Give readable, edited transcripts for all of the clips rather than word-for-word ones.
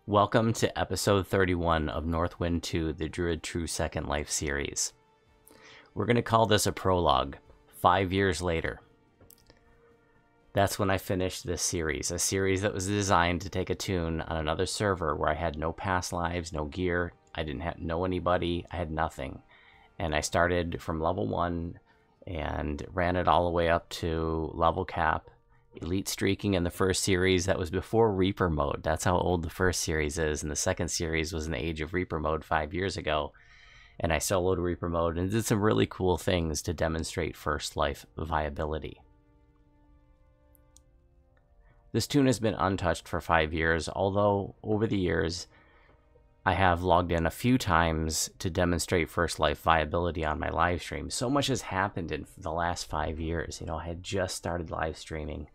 Welcome to episode 31 of Northwynd 2, the Druid True Second Life series. We're going to call this a prologue, 5 years later. That's when I finished this series, a series that was designed to take a toon on another server where I had no past lives, no gear, I didn't know anybody, I had nothing. And I started from level 1 and ran it all the way up to level cap. Elite streaking in the first series. That was before Reaper mode. That's how old the first series is. And the second series was in the age of Reaper mode 5 years ago. And I soloed Reaper mode and did some really cool things to demonstrate first life viability. This toon has been untouched for 5 years, although over the years I have logged in a few times to demonstrate first life viability on my live stream. So much has happened in the last 5 years. You know, I had just started live streaming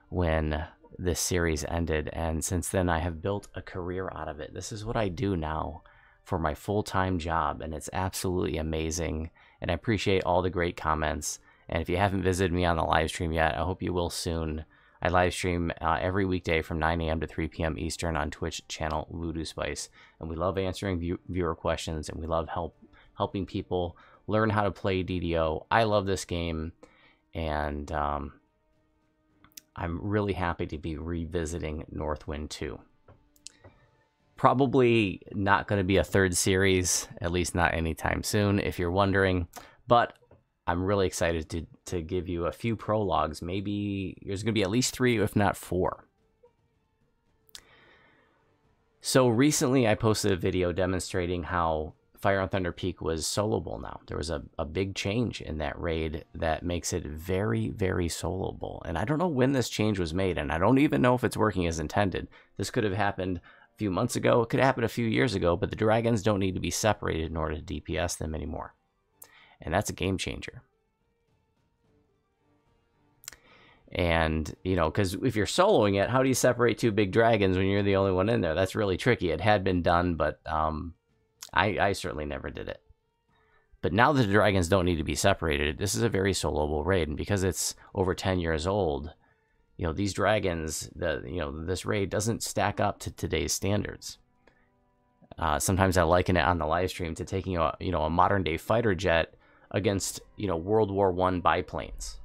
when this series ended, and since then I have built a career out of it. This is what I do now for my full-time job, and it's absolutely amazing, and I appreciate all the great comments. And if you haven't visited me on the live stream yet, I hope you will soon. I live stream every weekday from 9 a.m. to 3 p.m. Eastern on Twitch channel Gingerspyce, and we love answering viewer questions, and we love helping people learn how to play DDO. I love this game, and I'm really happy to be revisiting Northwynd 2. Probably not going to be a third series, at least not anytime soon, if you're wondering, but I'm really excited to give you a few prologues. Maybe there's going to be at least 3, if not 4. So recently I posted a video demonstrating how Fire and Thunder Peak was soloable now. There was a big change in that raid that makes it very, very soloable. And I don't know when this change was made, and I don't even know if it's working as intended. This could have happened a few months ago. It could have happened a few years ago, but the dragons don't need to be separated in order to DPS them anymore. And that's a game changer. And, you know, because if you're soloing it, how do you separate 2 big dragons when you're the only one in there? That's really tricky. It had been done, but I certainly never did it. But now that the dragons don't need to be separated, this is a very soloable raid. And because it's over 10 years old, you know, these dragons, this raid doesn't stack up to today's standards. Sometimes I liken it on the live stream to taking a modern day fighter jet against, World War I biplanes,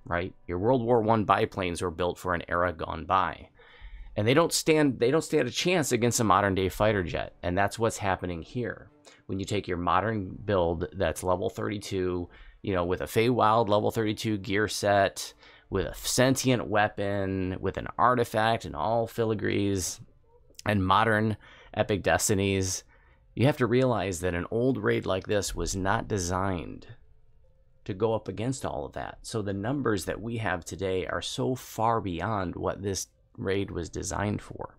right? Your World War I biplanes were built for an era gone by, and they don't stand a chance against a modern day fighter jet. And that's what's happening here. When you take your modern build that's level 32, with a Feywild level 32 gear set, with a sentient weapon, with an artifact and all filigrees, and modern epic destinies, you have to realize that an old raid like this was not designed to go up against all of that. So the numbers that we have today are so far beyond what this raid was designed for.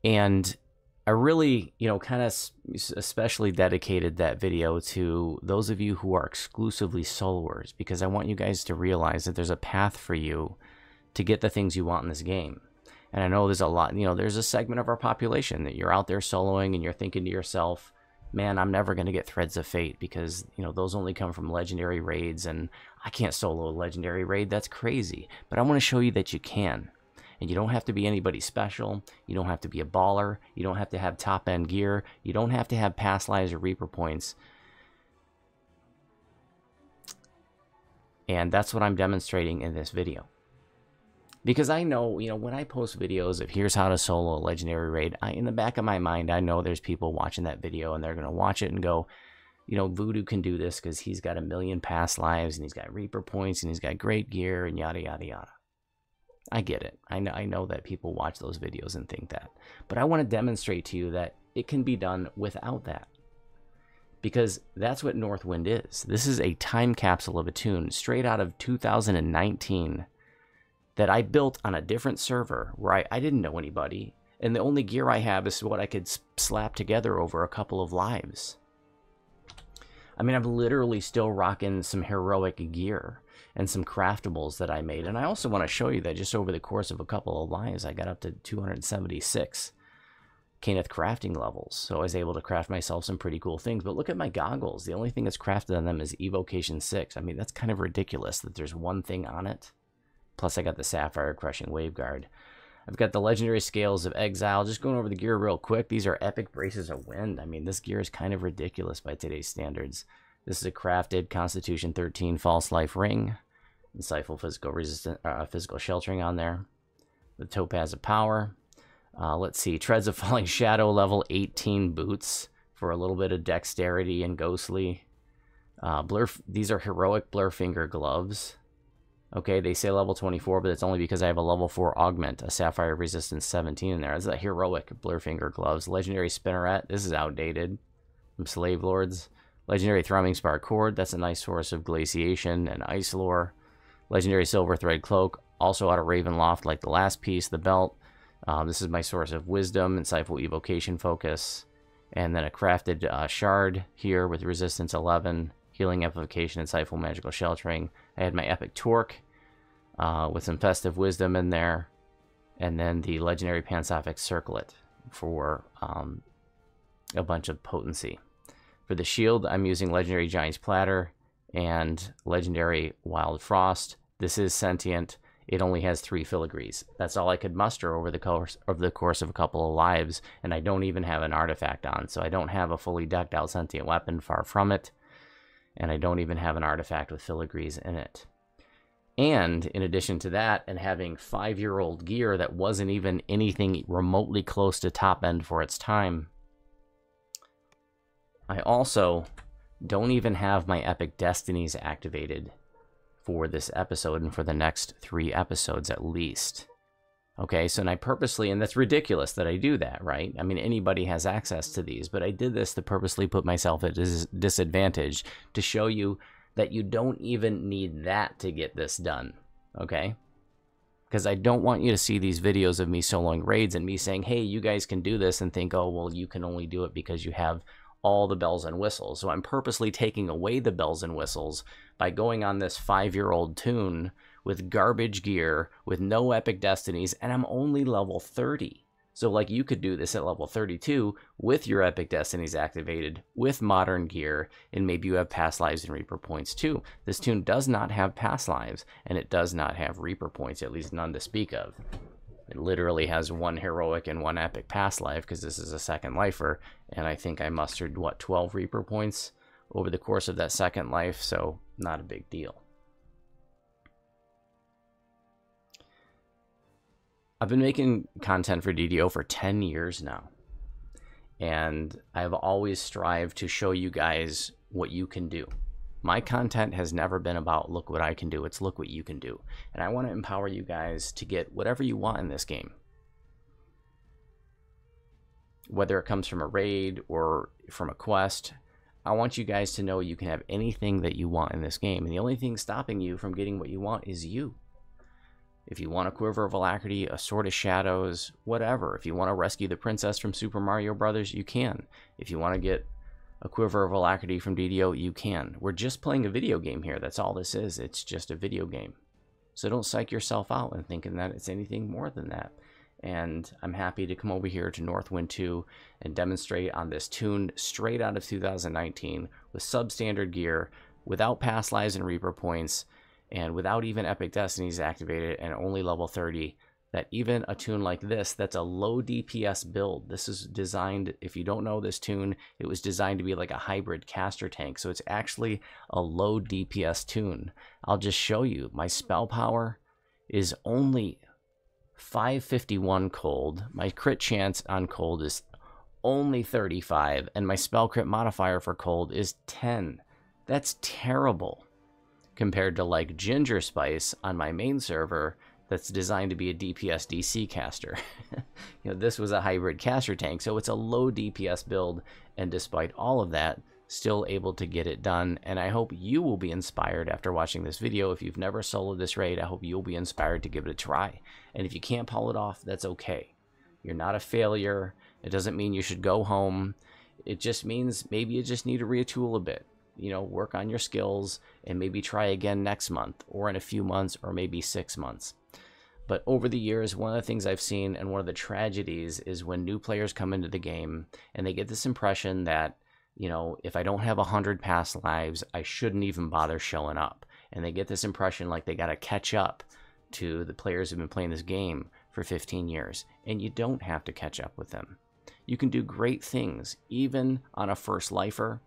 And I really, kind of especially dedicated that video to those of you who are exclusively soloers, because I want you guys to realize that there's a path for you to get the things you want in this game. And I know there's a lot, there's a segment of our population that you're out there soloing and you're thinking to yourself, man, I'm never going to get Threads of Fate because, those only come from legendary raids, and I can't solo a legendary raid. That's crazy. But I want to show you that you can. And you don't have to be anybody special. You don't have to be a baller. You don't have to have top-end gear. You don't have to have past lives or Reaper points. And that's what I'm demonstrating in this video. Because I know, when I post videos of here's how to solo a legendary raid, in the back of my mind, I know there's people watching that video and they're going to watch it and go, Voodoo can do this because he's got 1 million past lives and he's got Reaper points and he's got great gear and yada, yada, yada. I get it. I know that people watch those videos and think that. But I want to demonstrate to you that it can be done without that. Because that's what Northwynd is. This is a time capsule of a toon straight out of 2019 that I built on a different server where I didn't know anybody, and the only gear I have is what I could slap together over a couple of lives. I mean, I'm literally still rocking some heroic gear and some craftables that I made. And I also want to show you that just over the course of a couple of lives, I got up to 276 Kenneth crafting levels. So I was able to craft myself some pretty cool things. But look at my goggles. The only thing that's crafted on them is Evocation 6. I mean, that's kind of ridiculous that there's one thing on it. Plus, I got the Sapphire Crushing Waveguard. I've got the legendary scales of exile. Just going over the gear real quick. These are epic braces of wind. I mean, this gear is kind of ridiculous by today's standards. This is a crafted Constitution 13 false life ring. Insightful physical sheltering on there. The topaz of power. Let's see, treads of falling shadow, level 18 boots for a little bit of dexterity and ghostly. These are heroic blurfinger gloves. Okay, they say level 24, but it's only because I have a level 4 augment, a sapphire resistance 17 in there. That's a heroic blurfinger gloves. Legendary spinneret. This is outdated from Slave Lords. Legendary thrumming spark cord. That's a nice source of glaciation and ice lore. Legendary silver thread cloak. Also out of Ravenloft, like the last piece, the belt. This is my source of wisdom, insightful evocation focus. And then a crafted shard here with resistance 11. Healing amplification, insightful magical sheltering. I had my epic torque with some festive wisdom in there, and then the legendary pansophic circlet for a bunch of potency. For the shield, I'm using legendary giant's platter and legendary wild frost. This is sentient. It only has 3 filigrees. That's all I could muster over the course of a couple of lives, and I don't even have an artifact on, so I don't have a fully decked out sentient weapon, far from it. And I don't even have an artifact with filigrees in it. And in addition to that, and having 5-year-old gear that wasn't even anything remotely close to top end for its time, I also don't even have my epic destinies activated for this episode and for the next 3 episodes at least. Okay, so and I purposely, and that's ridiculous that I do that, right? I mean, anybody has access to these, but I did this to purposely put myself at a disadvantage to show you that you don't even need that to get this done, okay? Because I don't want you to see these videos of me soloing raids and me saying, hey, you guys can do this, and think, oh, well, you can only do it because you have all the bells and whistles. So I'm purposely taking away the bells and whistles by going on this 5-year-old toon with garbage gear, with no epic destinies, and I'm only level 30. So like you could do this at level 32 with your epic destinies activated, with modern gear, and maybe you have past lives and reaper points too. This toon does not have past lives, and it does not have reaper points, at least none to speak of. It literally has 1 heroic and 1 epic past life, because this is a second lifer, and I think I mustered, what, 12 reaper points over the course of that second life, so not a big deal. I've been making content for DDO for 10 years now, and I've always strived to show you guys what you can do. My content has never been about look what I can do, it's look what you can do. And I want to empower you guys to get whatever you want in this game. Whether it comes from a raid or from a quest, I want you guys to know you can have anything that you want in this game. And the only thing stopping you from getting what you want is you. If you want a Quiver of Alacrity, a Sword of Shadows, whatever. If you want to rescue the princess from Super Mario Brothers, you can. If you want to get a Quiver of Alacrity from DDO, you can. We're just playing a video game here. That's all this is. It's just a video game. So don't psych yourself out and thinking that it's anything more than that. And I'm happy to come over here to Northwynd 2 and demonstrate on this toon straight out of 2019 with substandard gear, without past lives and reaper points, and without even epic destinies activated, and only level 30, that even a toon like this, that's a low DPS build. This is designed, if you don't know this toon, it was designed to be like a hybrid caster tank, so it's actually a low DPS toon. I'll just show you. My spell power is only 551 cold. My crit chance on cold is only 35, and my spell crit modifier for cold is 10. That's terrible compared to like Gingerspyce on my main server that's designed to be a DPS DC caster. You know, this was a hybrid caster tank, so it's a low DPS build, and despite all of that, still able to get it done. And I hope you will be inspired after watching this video. If you've never soloed this raid, I hope you'll be inspired to give it a try. And if you can't pull it off, that's okay. You're not a failure. It doesn't mean you should go home. It just means maybe you just need to retool a bit. You know, work on your skills and maybe try again next month, or in a few months, or maybe 6 months. But over the years, one of the things I've seen, and one of the tragedies, is when new players come into the game and they get this impression that, you know, if I don't have 100 past lives, I shouldn't even bother showing up. And they get this impression like they got to catch up to the players who've been playing this game for 15 years, and you don't have to catch up with them. You can do great things, even on a first lifer,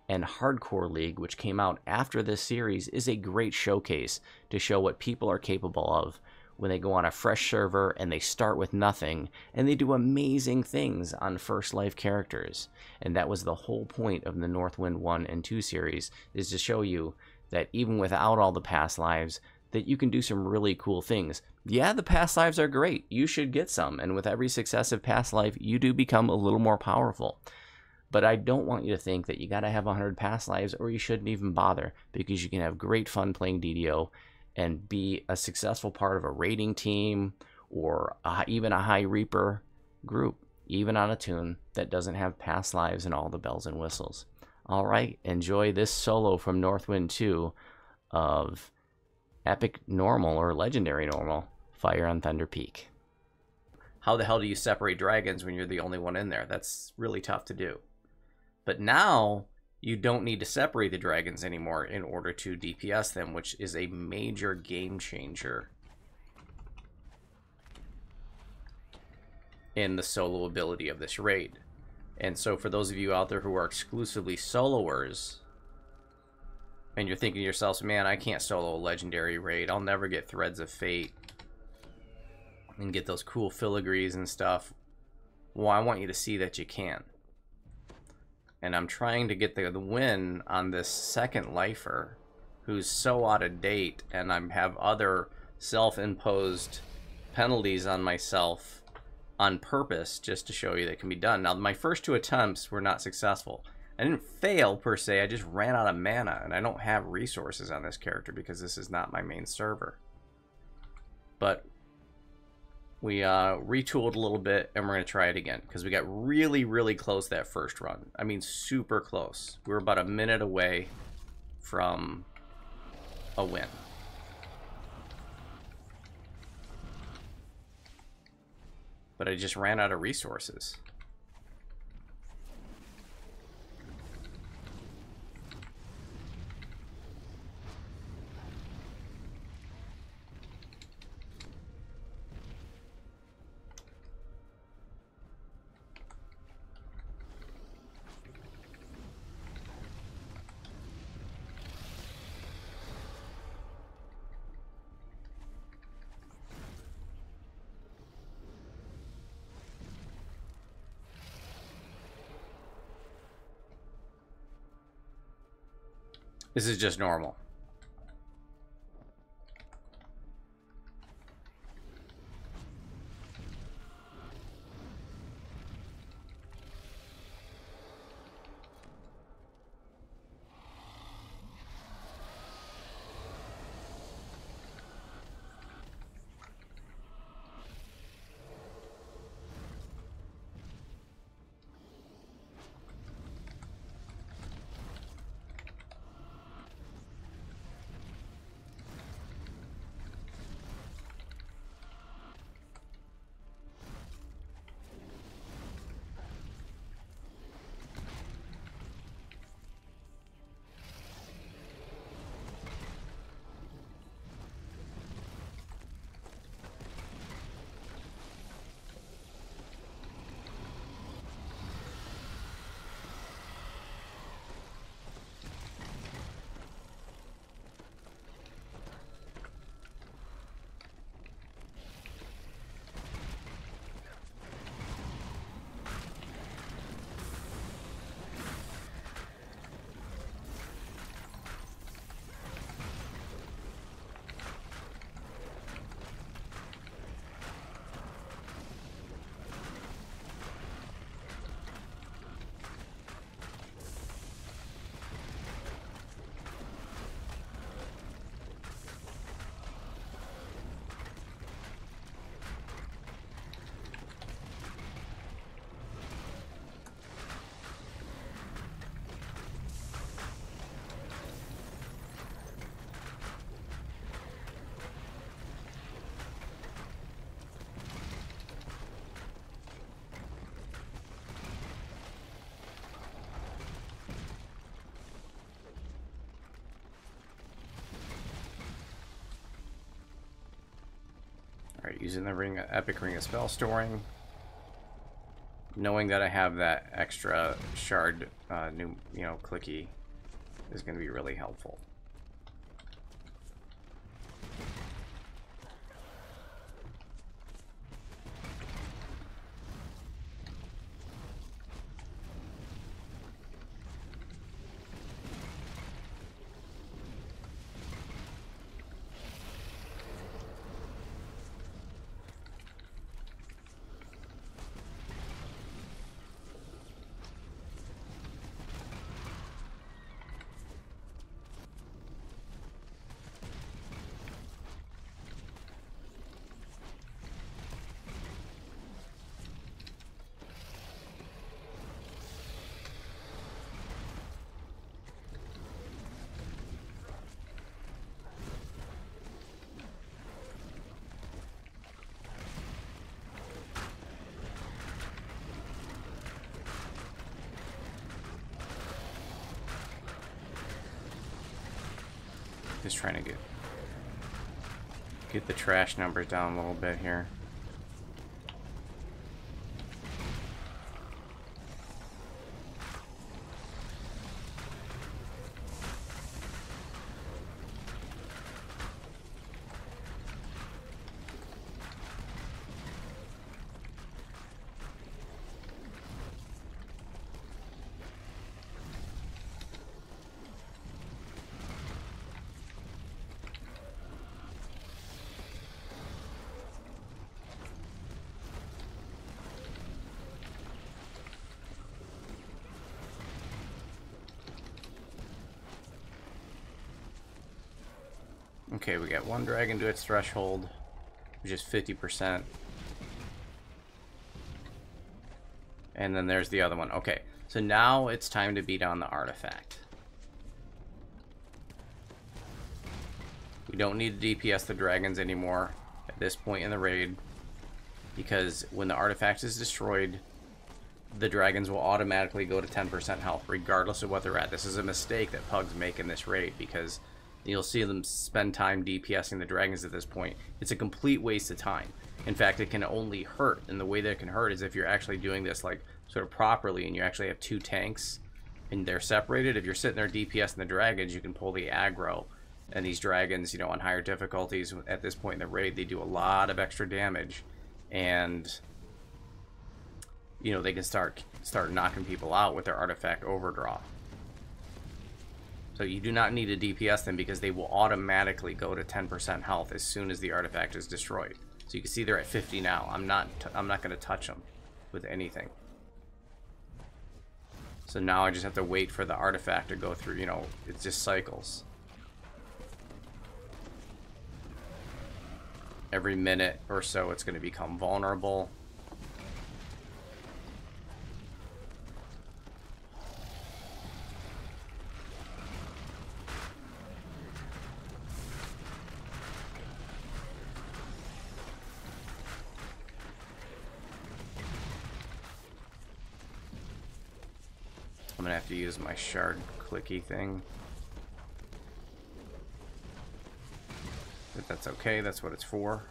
and Hardcore League, which came out after this series, is a great showcase to show what people are capable of when they go on a fresh server and they start with nothing, and they do amazing things on first life characters. And that was the whole point of the Northwynd 1 and 2 series, is to show you that even without all the past lives, that you can do some really cool things. Yeah, the past lives are great. You should get some, and with every successive past life, you do become a little more powerful. But I don't want you to think that you gotta have 100 past lives or you shouldn't even bother, because you can have great fun playing DDO and be a successful part of a raiding team or even a High Reaper group, even on a toon that doesn't have past lives and all the bells and whistles. All right, enjoy this solo from Northwynd 2 of Epic Normal or Legendary Normal, Fire on Thunder Peak. How the hell do you separate dragons when you're the only one in there? That's really tough to do. But now you don't need to separate the dragons anymore in order to DPS them, which is a major game changer in the solo ability of this raid. And so for those of you out there who are exclusively soloers, and you're thinking to yourselves, man, I can't solo a legendary raid, I'll never get Threads of Fate and get those cool filigrees and stuff. Well, I want you to see that you can. And I'm trying to get the win on this second lifer who's so out of date, and I have other self-imposed penalties on myself on purpose just to show you that it can be done. Now, my first 2 attempts were not successful. I didn't fail per se, I just ran out of mana, and I don't have resources on this character because this is not my main server. But we retooled a little bit, and we're going to try it again, because we got really, really close that first run. I mean, super close. We were about a minute away from a win. But I just ran out of resources. This is just normal. Alright, using the epic ring of spell storing. Knowing that I have that extra shard, clicky is going to be really helpful. Just trying to get the trash numbers down a little bit here. Okay, we got one dragon to its threshold, which is 50%. And then there's the other one. Okay, so now it's time to beat on the artifact. We don't need to DPS the dragons anymore at this point in the raid, because when the artifact is destroyed, the dragons will automatically go to 10% health, regardless of what they're at. This is a mistake that Pugs make in this raid, because you'll see them spend time DPSing the dragons at this point. It's a complete waste of time. In fact, it can only hurt, and the way that it can hurt is if you're actually doing this like sort of properly and you actually have two tanks and they're separated. If you're sitting there DPSing the dragons, you can pull the aggro, and these dragons, you know, on higher difficulties at this point in the raid, they do a lot of extra damage, and you know, they can start knocking people out with their artifact overdraw. So you do not need to DPS them, because they will automatically go to 10% health as soon as the artifact is destroyed. So you can see they're at 50 now. I'm not going to touch them with anything. So now I just have to wait for the artifact to go through. You know, it just cycles. Every minute or so, it's going to become vulnerable. I'm gonna have to use my shard clicky thing. But that's okay, that's what it's for.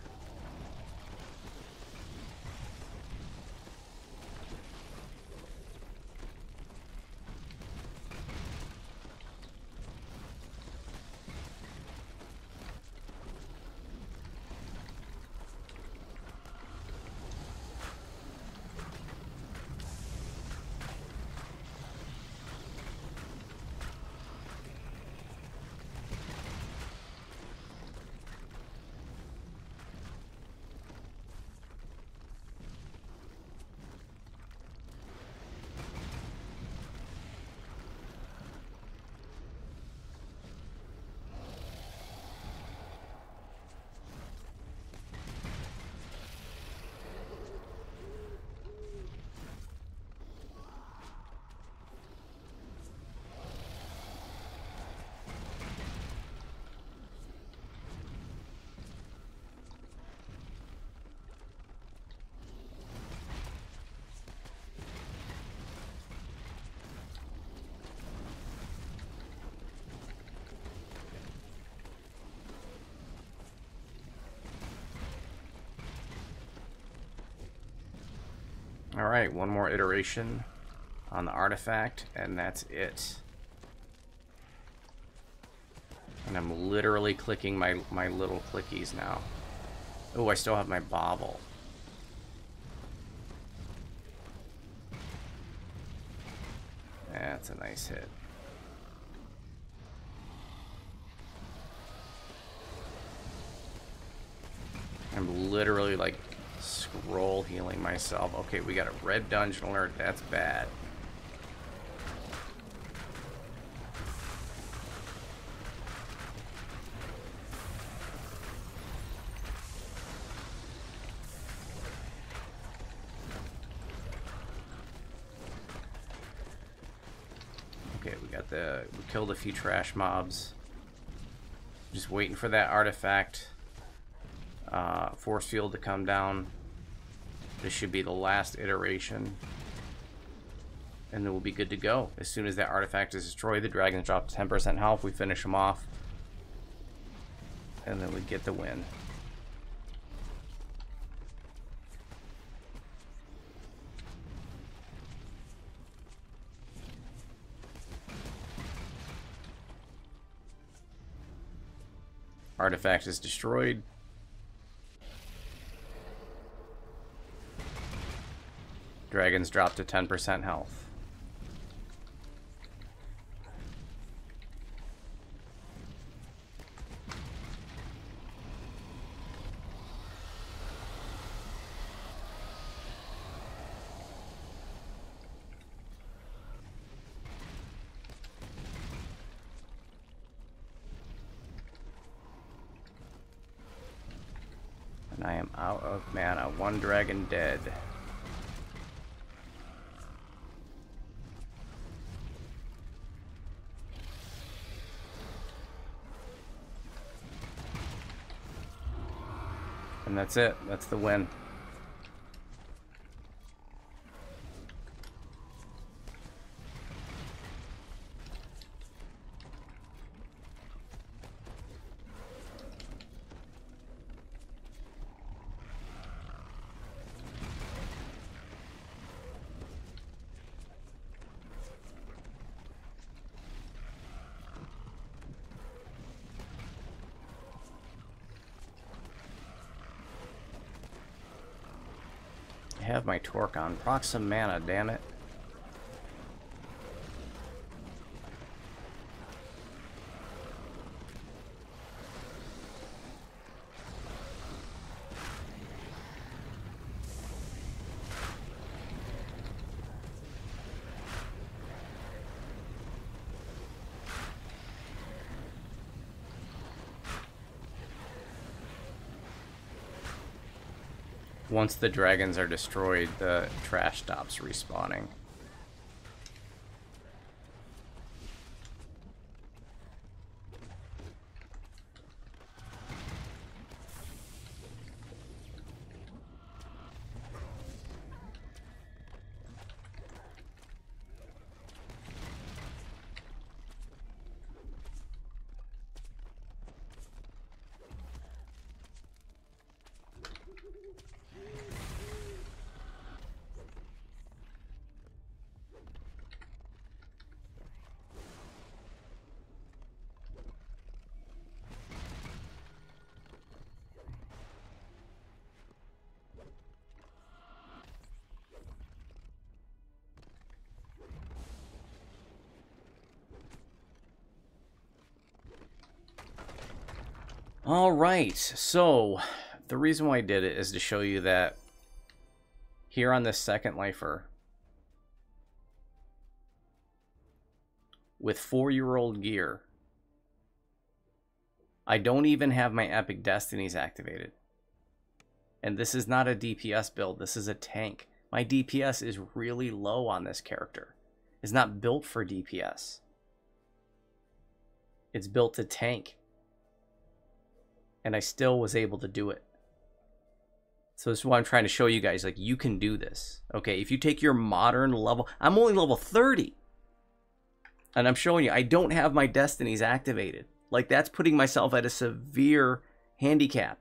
Alright, one more iteration on the artifact, and that's it. And I'm literally clicking my little clickies now. Oh, I still have my bobble. That's a nice hit. I'm literally like scroll healing myself. Okay, we got a red dungeon alert. That's bad. Okay, we killed a few trash mobs. Just waiting for that artifact force field to come down. This should be the last iteration, and then we'll be good to go. As soon as that artifact is destroyed, the dragons drop 10% health, we finish them off, and then we get the win. Artifact is destroyed. Dragons drop to 10% health. And I am out of mana. One dragon dead. And that's it. That's the win. I have my torque on. Proc some mana, damn it. Once the dragons are destroyed, the trash stops respawning. All right, so the reason why I did it is to show you that here on this second lifer, with 4-year-old gear, I don't even have my epic destinies activated. And this is not a DPS build, this is a tank. My DPS is really low on this character. It's not built for DPS. It's built to tank. And I still was able to do it. So this is what I'm trying to show you guys. Like, you can do this. Okay, if you take your modern level... I'm only level 30. And I'm showing you, I don't have my destinies activated. Like, that's putting myself at a severe handicap.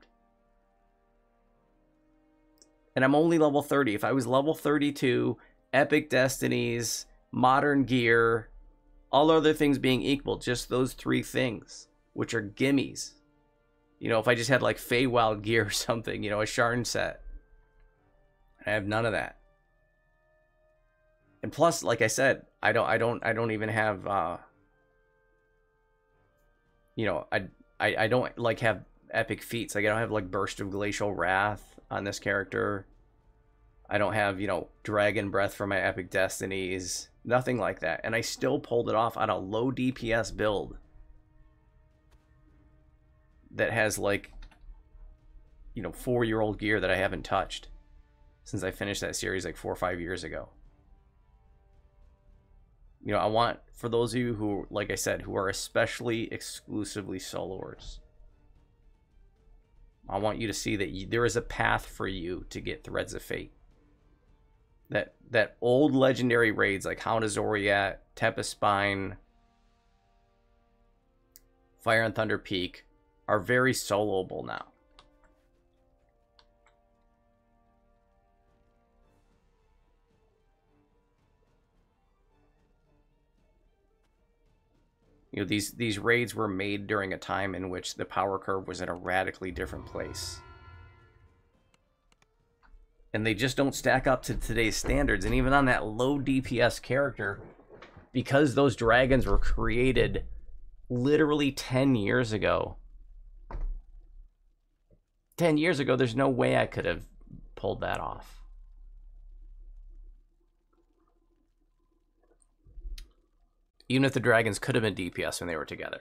And I'm only level 30. If I was level 32, epic destinies, modern gear, all other things being equal, just those 3 things, which are gimmies. You know, if I just had like Feywild gear or something, you know, a Sharn set. I have none of that. And plus, like I said, I don't even have you know, I don't like have epic feats. Like I don't have like Burst of Glacial Wrath on this character. I don't have, you know, Dragon Breath for my epic destinies. Nothing like that. And I still pulled it off on a low DPS build that has like, you know, 4-year-old gear that I haven't touched since I finished that series like 4 or 5 years ago. You know, I want, for those of you who, like I said, who are especially exclusively soloers, I want you to see that there is a path for you to get Threads of Fate. That old legendary raids like Hound of Zoriat, Tempest Spine, Fire and Thunder Peak are very soloable now. You know, these raids were made during a time in which the power curve was in a radically different place. And they just don't stack up to today's standards. And even on that low DPS character, because those dragons were created literally 10 years ago. 10 years ago, there's no way I could have pulled that off. Even if the dragons could have been DPS when they were together.